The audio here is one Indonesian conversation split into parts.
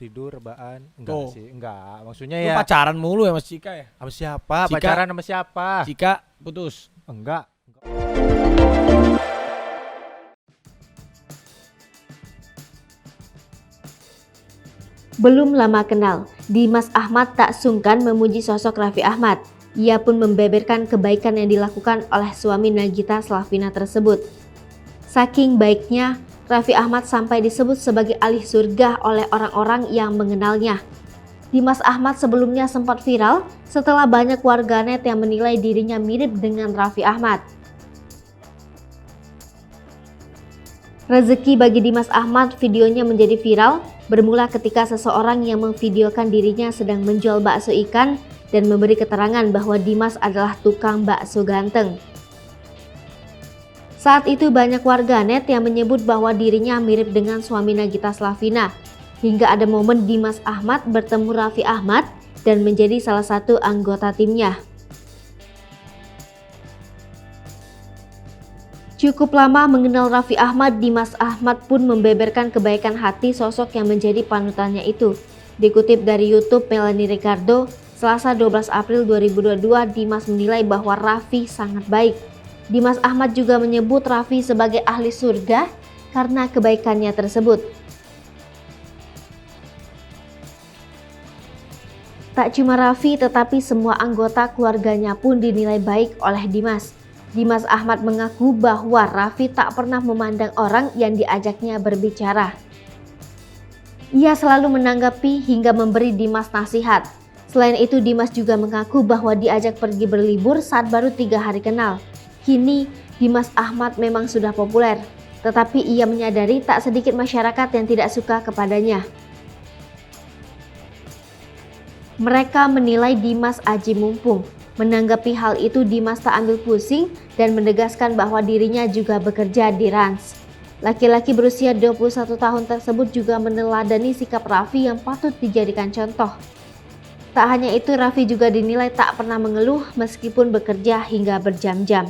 tidur rebahan. Enggak Tuh. sih, enggak. Maksudnya Lu ya pacaran mulu ya Mas Cika ya? sama siapa? Cika. Pacaran sama siapa? Cika putus. Enggak. Belum lama kenal, Dimas Ahmad tak sungkan memuji sosok Raffi Ahmad. Ia pun membeberkan kebaikan yang dilakukan oleh suami Nagita Slavina tersebut. Saking baiknya, Raffi Ahmad sampai disebut sebagai ahli surga oleh orang-orang yang mengenalnya. Dimas Ahmad sebelumnya sempat viral setelah banyak warganet yang menilai dirinya mirip dengan Raffi Ahmad. Rezeki bagi Dimas Ahmad videonya menjadi viral bermula ketika seseorang yang memvideokan dirinya sedang menjual bakso ikan dan memberi keterangan bahwa Dimas adalah tukang bakso ganteng. Saat itu banyak warganet yang menyebut bahwa dirinya mirip dengan suami Nagita Slavina, hingga ada momen Dimas Ahmad bertemu Raffi Ahmad dan menjadi salah satu anggota timnya. Cukup lama mengenal Raffi Ahmad, Dimas Ahmad pun membeberkan kebaikan hati sosok yang menjadi panutannya itu. Dikutip dari YouTube Melanie Ricardo, Selasa 12 April 2022, Dimas menilai bahwa Raffi sangat baik. Dimas Ahmad juga menyebut Raffi sebagai ahli surga karena kebaikannya tersebut. Tak cuma Raffi, tetapi semua anggota keluarganya pun dinilai baik oleh Dimas. Dimas Ahmad mengaku bahwa Raffi tak pernah memandang orang yang diajaknya berbicara. Ia selalu menanggapi hingga memberi Dimas nasihat. Selain itu, Dimas juga mengaku bahwa diajak pergi berlibur saat baru 3 hari kenal. Kini, Dimas Ahmad memang sudah populer, tetapi ia menyadari tak sedikit masyarakat yang tidak suka kepadanya. Mereka menilai Dimas aji mumpung. Menanggapi hal itu, Dimas tak ambil pusing dan menegaskan bahwa dirinya juga bekerja di Rans. Laki-laki berusia 21 tahun tersebut juga meneladani sikap Raffi yang patut dijadikan contoh. Tak hanya itu, Raffi juga dinilai tak pernah mengeluh meskipun bekerja hingga berjam-jam.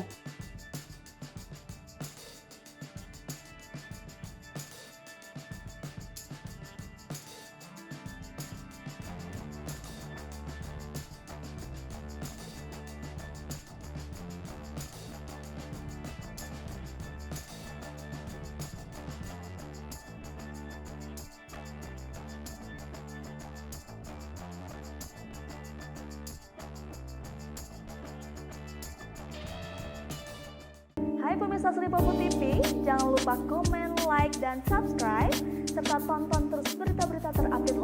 Hai pemirsa Sri Popo TV, jangan lupa komen, like, dan subscribe, serta tonton terus berita-berita terupdate